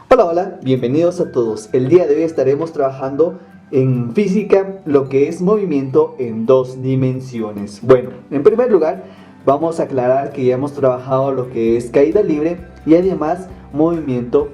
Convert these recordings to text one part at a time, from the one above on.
Hola, hola, bienvenidos a todos. El día de hoy estaremos trabajando en física lo que es movimiento en dos dimensiones. Bueno, en primer lugar, vamos a aclarar que ya hemos trabajado lo que es caída libre y además movimiento,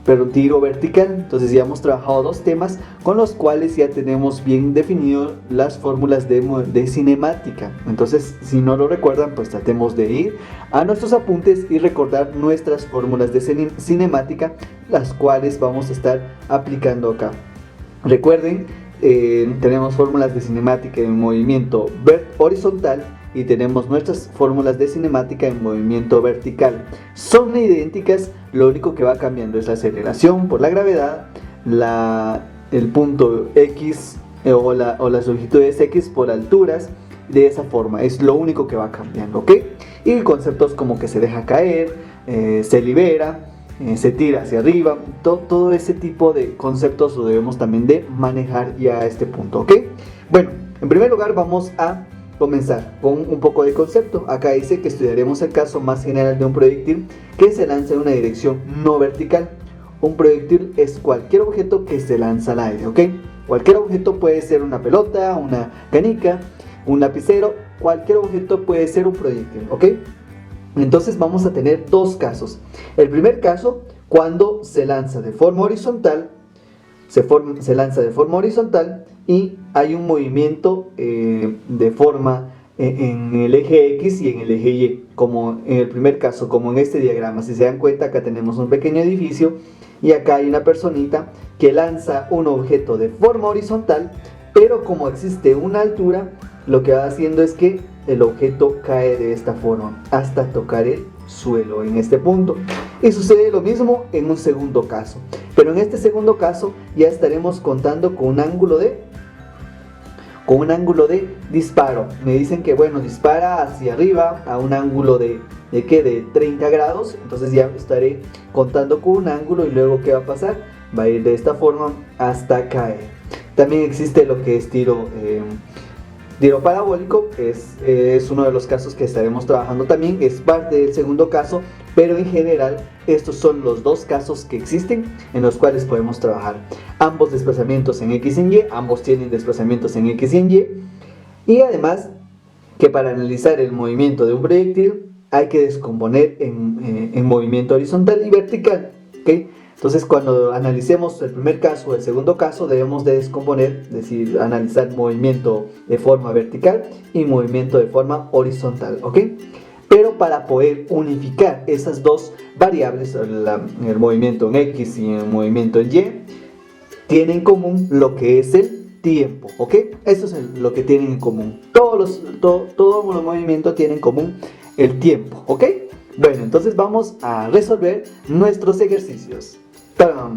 pero tiro vertical. Entonces ya hemos trabajado dos temas con los cuales ya tenemos bien definido las fórmulas de cinemática. Entonces, si no lo recuerdan, pues tratemos de ir a nuestros apuntes y recordar nuestras fórmulas de cinemática, las cuales vamos a estar aplicando acá. Recuerden, tenemos fórmulas de cinemática en movimiento horizontal y tenemos nuestras fórmulas de cinemática en movimiento vertical. Son idénticas, lo único que va cambiando es la aceleración por la gravedad, el punto X o las longitudes X por alturas. De esa forma es lo único que va cambiando, ¿ok? Y conceptos como que se deja caer, se libera, se tira hacia arriba, todo ese tipo de conceptos lo debemos también de manejar ya a este punto, ¿ok? Bueno, en primer lugar vamos a comenzar con un poco de concepto. Acá dice que estudiaremos el caso más general de un proyectil que se lanza en una dirección no vertical. Un proyectil es cualquier objeto que se lanza al aire, ¿ok? Cualquier objeto puede ser una pelota, una canica, un lapicero, cualquier objeto puede ser un proyectil, ¿ok? Entonces vamos a tener dos casos. El primer caso, cuando se lanza de forma horizontal, se lanza de forma horizontal y hay un movimiento de forma en el eje X y en el eje Y, como en el primer caso, como en este diagrama. Si se dan cuenta, acá tenemos un pequeño edificio y acá hay una personita que lanza un objeto de forma horizontal, pero como existe una altura, lo que va haciendo es que el objeto cae de esta forma hasta tocar el suelo en este punto. Y sucede lo mismo en un segundo caso, pero en este segundo caso ya estaremos contando con un ángulo de disparo. Me dicen que bueno, dispara hacia arriba a un ángulo de 30 grados. Entonces ya estaré contando con un ángulo y luego ¿qué va a pasar? Va a ir de esta forma hasta caer. También existe lo que es tiro parabólico, es uno de los casos que estaremos trabajando también, es parte del segundo caso, pero en general estos son los dos casos que existen en los cuales podemos trabajar. Ambos desplazamientos en X y en Y, ambos tienen desplazamientos en X y en Y, y además que para analizar el movimiento de un proyectil hay que descomponer en movimiento horizontal y vertical, ¿ok? Entonces cuando analicemos el primer caso o el segundo caso debemos de descomponer, es decir, analizar movimiento de forma vertical y movimiento de forma horizontal, ¿ok? Pero para poder unificar esas dos variables, el movimiento en X y el movimiento en Y, tienen en común lo que es el tiempo, ¿ok? Eso es lo que tienen en común. Todos los movimientos tienen en común el tiempo, ¿ok? Bueno, entonces vamos a resolver nuestros ejercicios. ¡Tarán!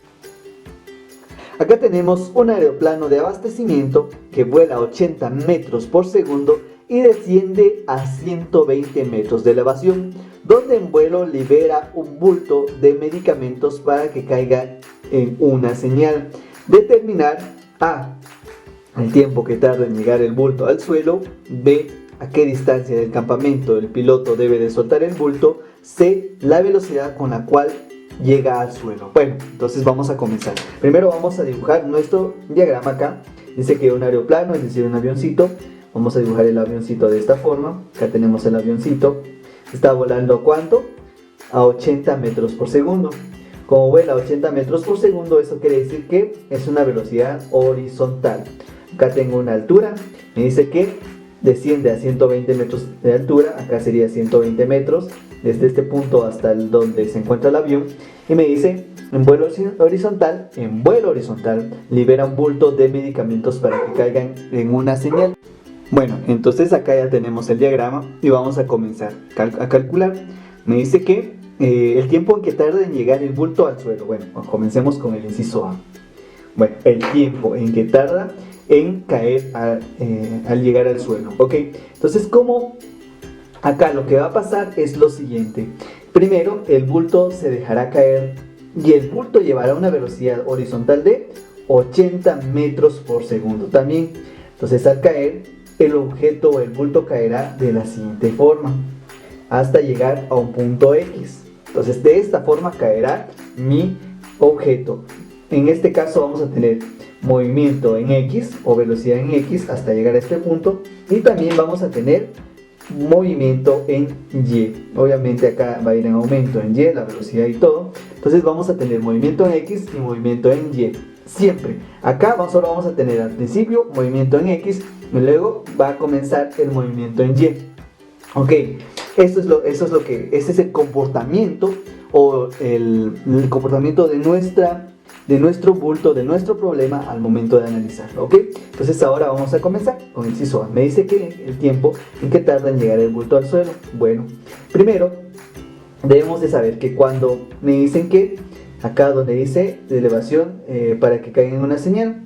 Acá tenemos un aeroplano de abastecimiento que vuela a 80 metros por segundo y desciende a 120 metros de elevación, donde en vuelo libera un bulto de medicamentos para que caiga en una señal. Determinar A, el tiempo que tarda en llegar el bulto al suelo. B, a qué distancia del campamento el piloto debe de soltar el bulto. C, la velocidad con la cual llega al suelo. Bueno, entonces vamos a comenzar. Primero vamos a dibujar nuestro diagrama acá. Dice que un aeroplano, es decir, un avioncito. Vamos a dibujar el avioncito de esta forma. Acá tenemos el avioncito. Está volando ¿a cuánto? A 80 metros por segundo. Como vuela a 80 metros por segundo, eso quiere decir que es una velocidad horizontal. Acá tengo una altura. Me dice que desciende a 120 metros de altura. Acá sería 120 metros. Desde este punto hasta donde se encuentra el avión, y me dice en vuelo horizontal, libera un bulto de medicamentos para que caigan en una señal. Bueno, entonces acá ya tenemos el diagrama y vamos a comenzar a calcular. Me dice que el tiempo en que tarda en llegar el bulto al suelo. Bueno, comencemos con el inciso A. Bueno, el tiempo en que tarda en caer al llegar al suelo, ¿ok? Entonces, ¿cómo? Acá lo que va a pasar es lo siguiente. Primero, el bulto se dejará caer y el bulto llevará una velocidad horizontal de 80 metros por segundo también. Entonces, al caer, el objeto o el bulto caerá de la siguiente forma hasta llegar a un punto X. Entonces, de esta forma caerá mi objeto. En este caso vamos a tener movimiento en X o velocidad en X hasta llegar a este punto, y también vamos a tener movimiento en Y. Obviamente acá va a ir en aumento en Y la velocidad y todo. Entonces vamos a tener movimiento en X y movimiento en Y. Siempre. Acá solo vamos a tener al principio movimiento en X y luego va a comenzar el movimiento en Y. Ok, ese es el comportamiento o el comportamiento de nuestro bulto, de nuestro problema al momento de analizarlo, ¿ok? Entonces ahora vamos a comenzar con el inciso A. Me dice que el tiempo en que tarda en llegar el bulto al suelo. Bueno, primero debemos de saber que cuando me dicen que acá donde dice de elevación para que caiga en una señal,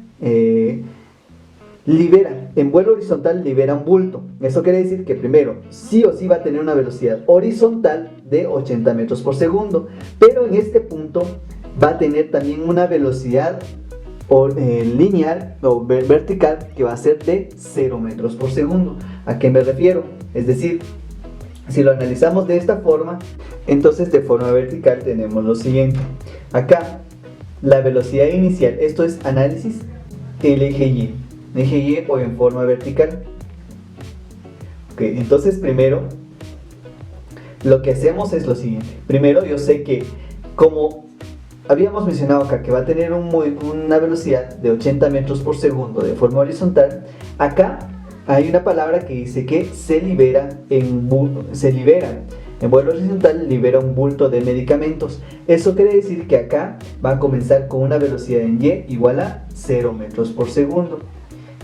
libera, en vuelo horizontal libera un bulto. Eso quiere decir que primero sí o sí va a tener una velocidad horizontal de 80 metros por segundo, pero en este punto va a tener también una velocidad lineal o vertical que va a ser de 0 metros por segundo. ¿A qué me refiero? Es decir, si lo analizamos de esta forma, entonces de forma vertical tenemos lo siguiente. Acá la velocidad inicial, esto es análisis el eje Y o en forma vertical. Ok, entonces primero lo que hacemos es lo siguiente. Primero yo sé que como habíamos mencionado acá que va a tener una velocidad de 80 metros por segundo de forma horizontal, acá hay una palabra que dice que se libera en vuelo horizontal, libera un bulto de medicamentos. Eso quiere decir que acá va a comenzar con una velocidad en Y igual a 0 metros por segundo.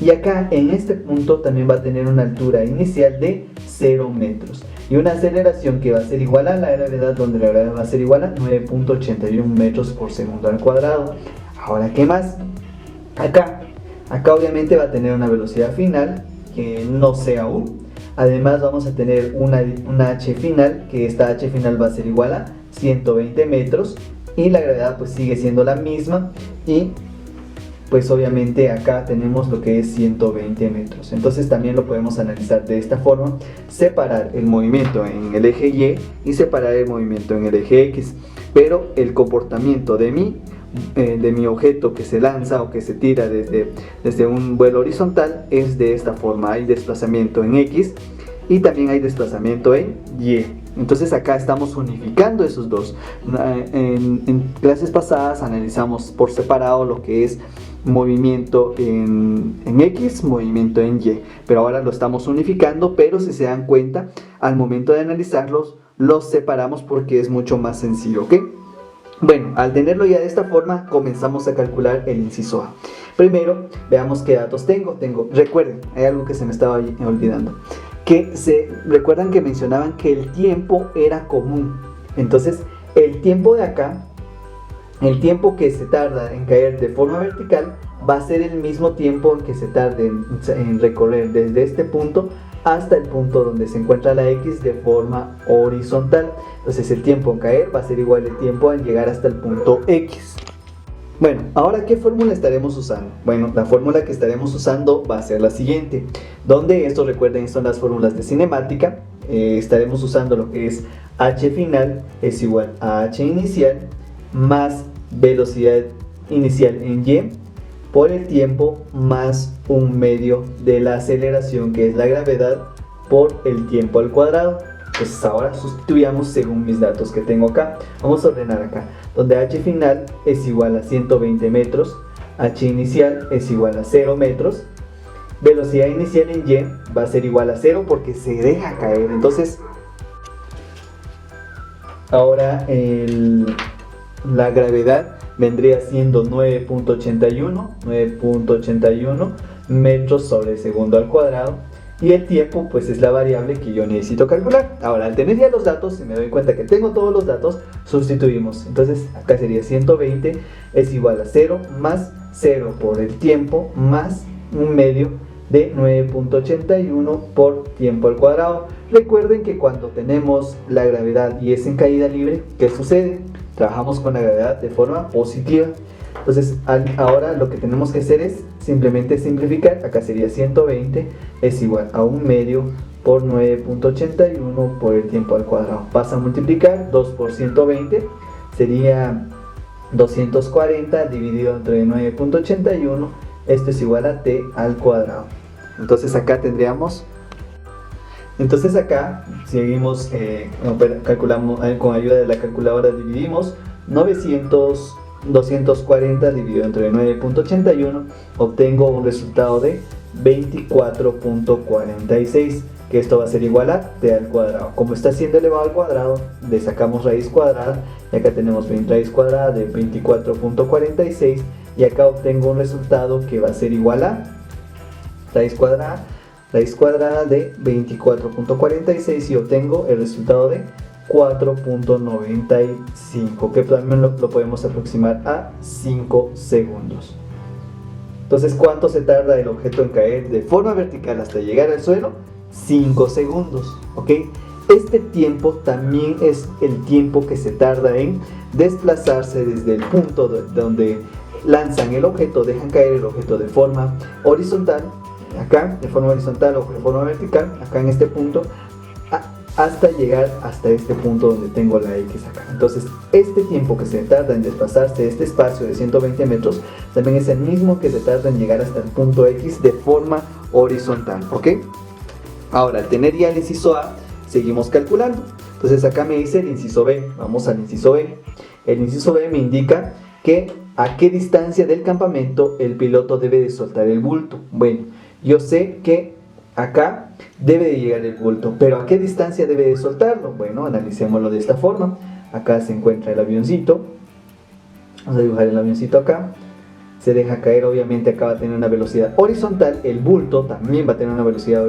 Y acá en este punto también va a tener una altura inicial de 0 metros. Y una aceleración que va a ser igual a la gravedad, donde la gravedad va a ser igual a 9.81 metros por segundo al cuadrado. Ahora, ¿qué más? Acá obviamente va a tener una velocidad final que no sé aún. Además vamos a tener una h final, que esta h final va a ser igual a 120 metros. Y la gravedad pues sigue siendo la misma. Y pues obviamente acá tenemos lo que es 120 metros. Entonces también lo podemos analizar de esta forma: separar el movimiento en el eje Y separar el movimiento en el eje X. Pero el comportamiento de mi objeto que se lanza o que se tira desde un vuelo horizontal es de esta forma. Hay desplazamiento en X y también hay desplazamiento en Y. Entonces acá estamos unificando esos dos. En clases pasadas analizamos por separado lo que es movimiento en X, movimiento en Y, pero ahora lo estamos unificando. Pero si se dan cuenta, al momento de analizarlos los separamos porque es mucho más sencillo, ¿ok? Bueno, al tenerlo ya de esta forma, comenzamos a calcular el inciso A. Primero, veamos qué datos tengo. Recuerden, hay algo que se me estaba olvidando. Recuerdan que mencionaban que el tiempo era común. Entonces, el tiempo de acá, el tiempo que se tarda en caer de forma vertical, va a ser el mismo tiempo en que se tarde en recorrer desde este punto hasta el punto donde se encuentra la X de forma horizontal. Entonces el tiempo en caer va a ser igual al tiempo en llegar hasta el punto X. Bueno, ahora ¿qué fórmula estaremos usando? Bueno, la fórmula que estaremos usando va a ser la siguiente, donde esto, recuerden, son las fórmulas de cinemática. Estaremos usando lo que es h final es igual a h inicial más velocidad inicial en Y por el tiempo más un medio de la aceleración, que es la gravedad, por el tiempo al cuadrado. Pues ahora sustituyamos según mis datos que tengo acá. Vamos a ordenar acá, donde h final es igual a 120 metros, h inicial es igual a 0 metros, velocidad inicial en Y va a ser igual a 0 porque se deja caer. Entonces ahora la gravedad vendría siendo 9.81 metros sobre segundo al cuadrado, y el tiempo pues es la variable que yo necesito calcular. Ahora, al tener ya los datos, si me doy cuenta que tengo todos los datos, sustituimos. Entonces acá sería 120 es igual a 0 más 0 por el tiempo más un medio de 9.81 por tiempo al cuadrado. Recuerden que cuando tenemos la gravedad y es en caída libre, ¿qué sucede? Trabajamos con la gravedad de forma positiva. Entonces ahora lo que tenemos que hacer es simplemente simplificar. Acá sería 120 es igual a un medio por 9.81 por el tiempo al cuadrado. Pasa a multiplicar, 2 por 120 sería 240 dividido entre 9.81, esto es igual a t al cuadrado. Entonces acá tendríamos, entonces acá seguimos, calculamos con ayuda de la calculadora, dividimos 240 dividido entre 9.81, obtengo un resultado de 24.46, que esto va a ser igual a t al cuadrado. Como está siendo elevado al cuadrado, le sacamos raíz cuadrada, y acá tenemos raíz cuadrada de 24.46, y acá obtengo un resultado que va a ser igual a raíz cuadrada de 24.46, y obtengo el resultado de 4.95, que también lo podemos aproximar a 5 segundos. Entonces, ¿cuánto se tarda el objeto en caer de forma vertical hasta llegar al suelo? 5 segundos, ¿ok? Este tiempo también es el tiempo que se tarda en desplazarse desde el punto donde lanzan el objeto, dejan caer el objeto de forma horizontal, acá, de forma horizontal o de forma vertical, acá en este punto, hasta llegar hasta este punto donde tengo la X acá. Entonces, este tiempo que se tarda en desplazarse este espacio de 120 metros también es el mismo que se tarda en llegar hasta el punto X de forma horizontal, ¿ok? Ahora, al tener ya el inciso A, seguimos calculando. Entonces acá me dice el inciso B. Vamos al inciso B. El inciso B me indica que a qué distancia del campamento el piloto debe de soltar el bulto. Bueno, yo sé que acá debe de llegar el bulto, pero ¿a qué distancia debe de soltarlo? Bueno, analicémoslo de esta forma. Acá se encuentra el avioncito. Vamos a dibujar el avioncito acá. Se deja caer, obviamente acá va a tener una velocidad horizontal. El bulto también va a tener una velocidad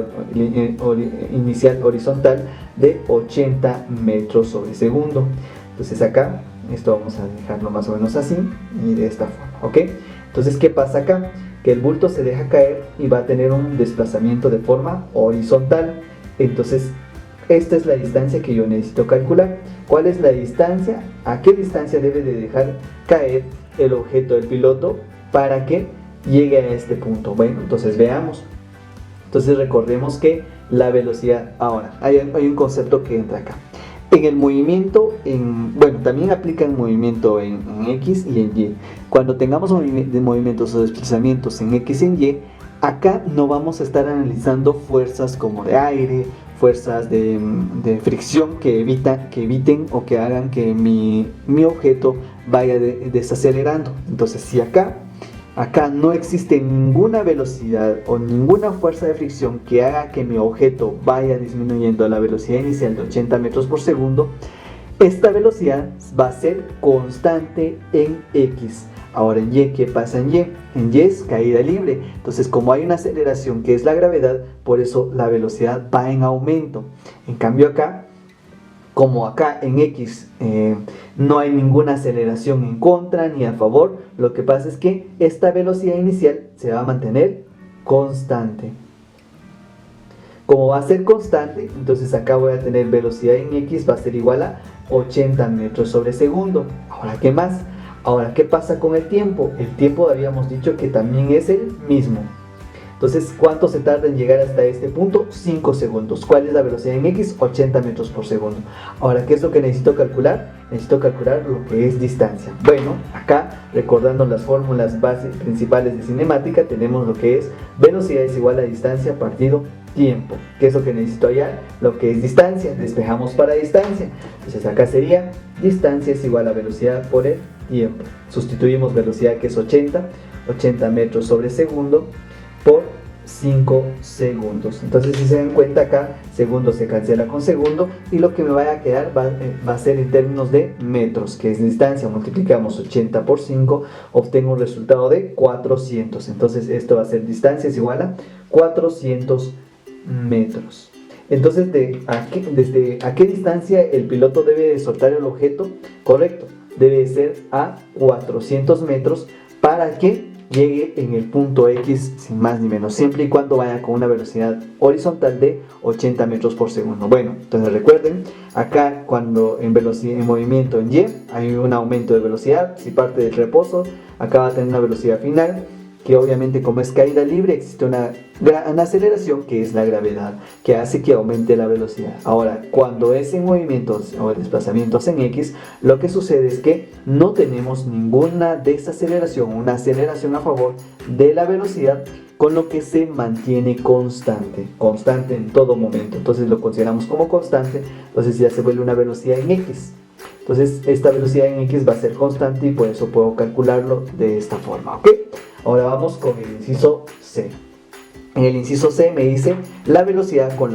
inicial horizontal de 80 metros sobre segundo. Entonces acá, esto vamos a dejarlo más o menos así y de esta forma, ¿ok? Entonces, ¿qué pasa acá? Que el bulto se deja caer y va a tener un desplazamiento de forma horizontal. Entonces, esta es la distancia que yo necesito calcular. ¿Cuál es la distancia? ¿A qué distancia debe de dejar caer el objeto del piloto para que llegue a este punto? Bueno, entonces veamos. Entonces recordemos que la velocidad, ahora, hay un concepto que entra acá. En el movimiento, bueno, también aplica el movimiento en X y en Y. Cuando tengamos movimientos o desplazamientos en X y en Y, acá no vamos a estar analizando fuerzas como de aire, fuerzas de fricción que eviten o que hagan que mi objeto vaya desacelerando. Entonces, si acá no existe ninguna velocidad o ninguna fuerza de fricción que haga que mi objeto vaya disminuyendo a la velocidad inicial de 80 metros por segundo, esta velocidad va a ser constante en X. Ahora en Y, ¿qué pasa en Y? En Y es caída libre. Entonces, como hay una aceleración que es la gravedad, por eso la velocidad va en aumento. En cambio acá, como acá en X no hay ninguna aceleración en contra ni a favor, lo que pasa es que esta velocidad inicial se va a mantener constante. Como va a ser constante, entonces acá voy a tener velocidad en X va a ser igual a 80 metros sobre segundo. Ahora, ¿qué más? Ahora, ¿qué pasa con el tiempo? El tiempo habíamos dicho que también es el mismo. Entonces, ¿cuánto se tarda en llegar hasta este punto? 5 segundos. ¿Cuál es la velocidad en X? 80 metros por segundo. Ahora, ¿qué es lo que necesito calcular? Necesito calcular lo que es distancia. Bueno, acá, recordando las fórmulas base principales de cinemática, tenemos lo que es velocidad es igual a distancia partido tiempo. ¿Qué es lo que necesito hallar? Lo que es distancia. Despejamos para distancia. Entonces, acá sería distancia es igual a velocidad por el tiempo. Sustituimos velocidad, que es 80 metros sobre segundo, por 5 segundos. Entonces, si se dan cuenta acá, segundo se cancela con segundo y lo que me vaya a quedar va a ser en términos de metros, que es distancia. Multiplicamos 80 por 5, obtengo un resultado de 400. Entonces, esto va a ser distancia es igual a 400 metros. Entonces, ¿desde a qué distancia el piloto debe de soltar el objeto? Correcto, debe ser a 400 metros para que llegue en el punto X sin más ni menos, siempre y cuando vaya con una velocidad horizontal de 80 metros por segundo. Bueno, entonces recuerden, acá cuando en movimiento en Y hay un aumento de velocidad, si parte del reposo, acá va a tener una velocidad final que obviamente como es caída libre existe una gran aceleración que es la gravedad, que hace que aumente la velocidad. Ahora, cuando es en movimientos o desplazamientos en X, lo que sucede es que no tenemos ninguna desaceleración, una aceleración a favor de la velocidad, con lo que se mantiene constante en todo momento. Entonces lo consideramos como constante, entonces ya se vuelve una velocidad en X. Entonces esta velocidad en X va a ser constante y por eso puedo calcularlo de esta forma, ¿ok? Ahora vamos con el inciso C. En el inciso C me dice la velocidad con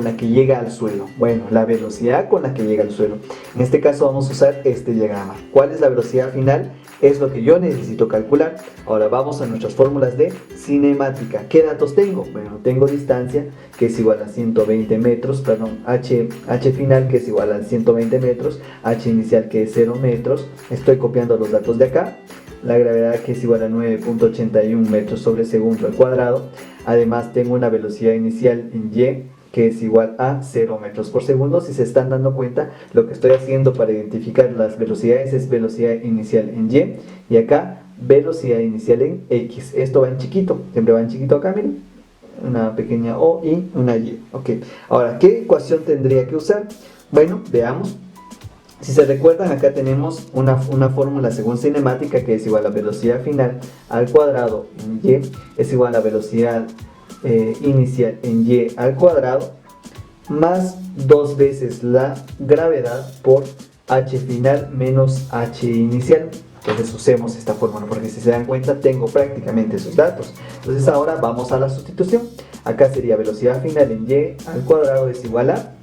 la que llega al suelo. Bueno, la velocidad con la que llega al suelo. En este caso vamos a usar este diagrama. ¿Cuál es la velocidad final? Es lo que yo necesito calcular. Ahora vamos a nuestras fórmulas de cinemática. ¿Qué datos tengo? Bueno, tengo distancia que es igual a 120 metros, perdón, h final que es igual a 120 metros, h inicial que es 0 metros. Estoy copiando los datos de acá. La gravedad que es igual a 9.81 metros sobre segundo al cuadrado. Además tengo una velocidad inicial en y que es igual a 0 metros por segundo. Si se están dando cuenta, lo que estoy haciendo para identificar las velocidades es velocidad inicial en y acá velocidad inicial en x. Esto va en chiquito, siempre va en chiquito acá, miren, una pequeña o y una y. Ok, ahora, ¿qué ecuación tendría que usar? Bueno, veamos. Si se recuerdan, acá tenemos una fórmula según cinemática que es igual a velocidad final al cuadrado en y es igual a velocidad inicial en y al cuadrado más 2 veces la gravedad por h final menos h inicial. Entonces usemos esta fórmula porque si se dan cuenta tengo prácticamente esos datos. Entonces ahora vamos a la sustitución. Acá sería velocidad final en y al cuadrado es igual a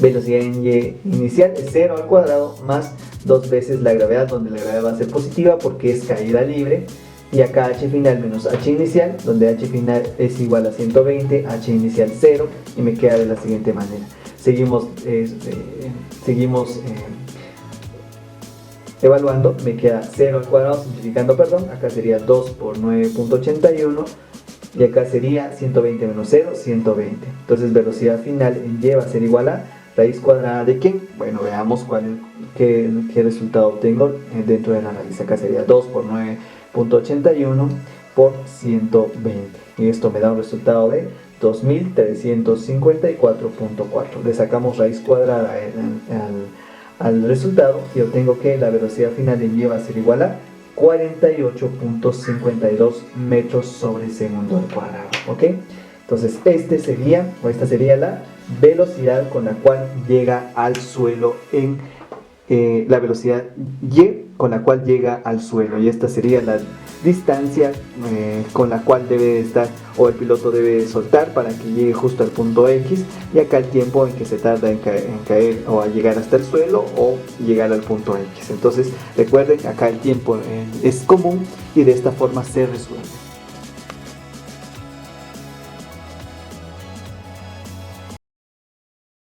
velocidad en y inicial es 0 al cuadrado más 2 veces la gravedad, donde la gravedad va a ser positiva porque es caída libre, y acá h final menos h inicial, donde h final es igual a 120, h inicial 0, y me queda de la siguiente manera. Seguimos evaluando, me queda 0 al cuadrado, simplificando, perdón, acá sería 2 por 9.81, y acá sería 120 menos 0, 120. Entonces velocidad final en y va a ser igual a raíz cuadrada de ¿qué? Bueno, veamos qué resultado obtengo dentro de la raíz. Acá sería 2 por 9.81 por 120. Y esto me da un resultado de 2354.4. Le sacamos raíz cuadrada al resultado y obtengo que la velocidad final en y va a ser igual a 48.52 metros sobre segundo al cuadrado, ¿ok? Entonces esta sería la velocidad con la cual llega al suelo en la velocidad y con la cual llega al suelo, y esta sería la distancia con la cual debe estar o el piloto debe soltar para que llegue justo al punto X, y acá el tiempo en que se tarda en caer o a llegar hasta el suelo o llegar al punto X. Entonces recuerden, acá el tiempo es común y de esta forma se resuelve.